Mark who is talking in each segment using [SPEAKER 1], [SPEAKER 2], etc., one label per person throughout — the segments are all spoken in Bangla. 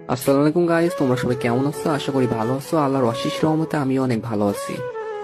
[SPEAKER 1] আসসালামু আলাইকুম গাইস, তোমরা সবাই কেমন আছো? আশা করি ভালো আছো। আল্লাহর অশেষ রহমতে আমি অনেক ভালো আছি।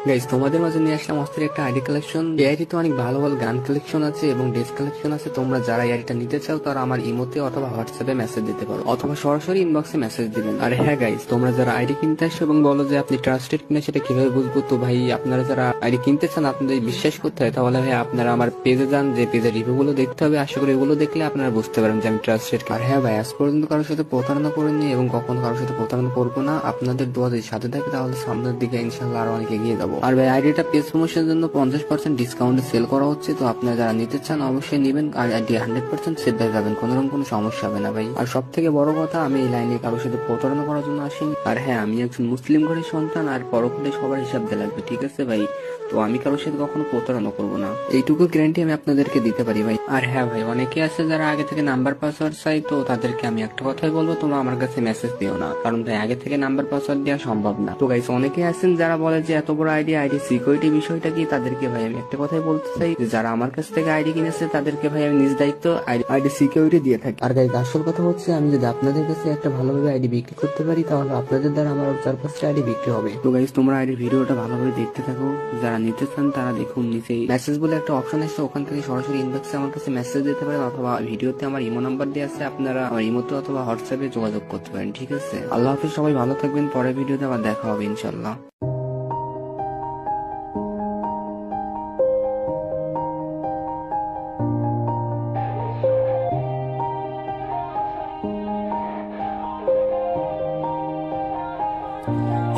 [SPEAKER 1] গাইস, তোমাদের মাঝে নিয়ে আসলাম অস্থির একটা আইডি কালেকশন। এই আইডিতে অনেক ভালো ভালো গান কালেকশন আছে এবং ড্রেস কালেকশন আছে। তোমরা যারা এই আইডিটা নিতে চাও তারা আমার ইমোতে অথবা হোয়াটসঅ্যাপে মেসেজ দিতে পারো অথবা সরাসরি ইনবক্সে মেসেজ দিবেন। আর হ্যাঁ গাইস, তোমরা যারা আইডি কিনতে আসো এবং বলো যে আপনি ট্রাস্টেড কিনা সেটা কিভাবে বুঝবো? তো ভাই, আপনারা যারা আইডি কিনতে চান আপনাদের বিশ্বাস করতে হয়, তাহলে ভাই আপনারা আমার পেজে যান, যে পেজের রিভিউ গুলো দেখতে হবে। আশা করি এগুলো দেখলে আপনারা বুঝতে পারেন যে আমি ট্রাস্টেড। আর হ্যাঁ ভাই, আজ পর্যন্ত কারোর সাথে প্রতারণা করিনি এবং কখনো কারোর সাথে প্রতারণা করবো না। আপনাদের দোয়া যদি সাথে থাকে তাহলে সামনের দিকে ইনশাল্লাহ আরো অনেক এগিয়ে যাবো। আর ভাই, আইডিটা পেজ প্রমোশনের জন্য 50% ডিসকাউন্টে সেল করা হচ্ছে। তো আপনারা যারা নিতে চান অবশ্যই নিবেন। আর আইডি 100% সেভ হয়ে যাবেন, কোনোরকম কোনো সমস্যা হবে না ভাই। আর সব থেকে বড় কথা, আমি এই লাইনে কারোর সাথে প্রতারণা করার জন্য আসিনি। আর হ্যাঁ, আমি একজন মুসলিম ঘরের সন্তান, আর পরকালে সবার হিসাব দিয়ে লাগবে, ঠিক আছে ভাই? তো আমি কারোর সাথে কখনো প্রতারণা করবো না, এইটুকু গ্যারান্টি আমি আপনাদেরকে দিতে পারি ভাই। আর হ্যাঁ ভাই, অনেকে আছে যারা আগে থেকে নাম্বার পাসওয়ার্ড চাই, তো তাদেরকে আমি একটা কথাই বলবো, তোমরা আমার কাছে মেসেজ দিও না, কারণ ভাই আগে থেকে নাম্বার পাসওয়ার্ড দেওয়া সম্ভব না। তো গাইস, অনেকে আছেন যারা বলে যে এত বড় আইডি সিকিউরিটি বিষয়টা কি, তাদেরকে ভাই আমি একটা কথাই বলতে চাই যে যারা আমার কাছ থেকে আইডি কিনেছে তাদেরকে ভাই আমি নিজ দায়িত্ব আইডি সিকিউরিটি দিয়ে থাকি। আর গাইস, আসল কথা হচ্ছে, আমি যদি আপনাদের কাছে একটা ভালোভাবে আইডি বিক্রি করতে পারি তাহলে আপনাদের দ্বারা আমার 4-5টা আইডি বিক্রি হবে। তো গাইস, তোমরা আইডির ভিডিওটা ভালোভাবে দেখতে থাকো। যারা নিতে চান তারা দেখুন, নিচেই মেসেজ বলে একটা অপশন আছে, ওখান থেকে সরাসরি ইনবক্সে আমার কাছে মেসেজ দিতে পারেন অথবা ভিডিওতে আমার ইমো নাম্বার দেওয়া আছে, আপনারা আমার ইমোতে অথবা হোয়াটসঅ্যাপে যোগাযোগ করতে পারেন, ঠিক আছে? আল্লাহ হাফিজ, সবাই ভালো থাকবেন। পরের ভিডিওতে আবার দেখা হবে ইনশাল্লাহ।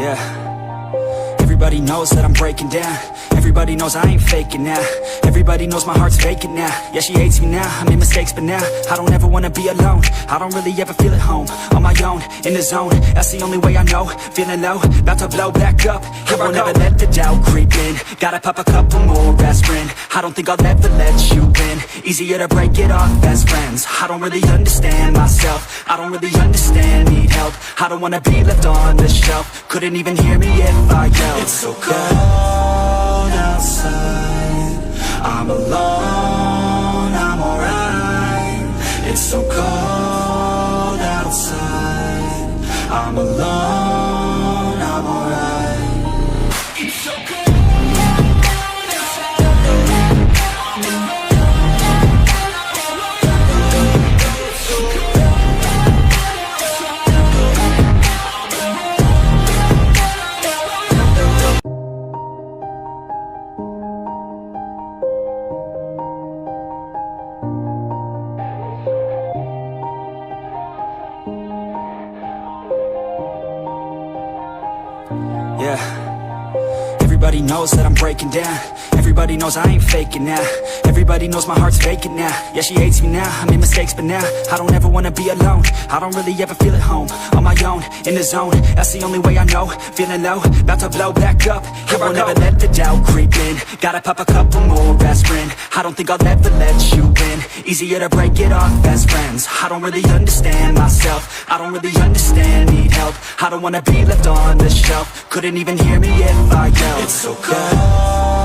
[SPEAKER 2] Yeah. Everybody knows that I'm breaking down. Everybody knows I ain't faking now. Everybody knows my heart's vacant now. Yeah, she hates me now, I made mistakes but now I don't ever wanna be alone. I don't really ever feel at home. On my own, in the zone, that's the only way I know. Feeling low, about to blow back up. Here I won't ever let the doubt creep in. Gotta pop a couple more aspirin. I don't think I'll ever let you in. Easier to break it off best friends. I don't really understand myself. I don't really understand, need help. I don't wanna be left on the shelf. Couldn't even hear me if I yelled. It's so cold outside, I'm alone, I'm alright. It's so cold outside, I'm alone, I'm alright. It's so cold outside, I'm yeah. Everybody knows that I'm breaking down. Everybody knows I ain't faking now. Everybody knows my heart's vacant now. Yeah, she hates me now, I made mistakes but now I don't ever wanna be alone. I don't really ever feel at home. On my own, in the zone, that's the only way I know. Feeling low, about to blow back up. Here I won't ever let the doubt creep in. Gotta pop a couple more aspirin. I don't think I'll ever let you in. Easier to break it off best friends. I don't really understand myself. I don't really understand, need help. I don't wanna be left on the shelf. Couldn't even hear me if I yelled. It's so cold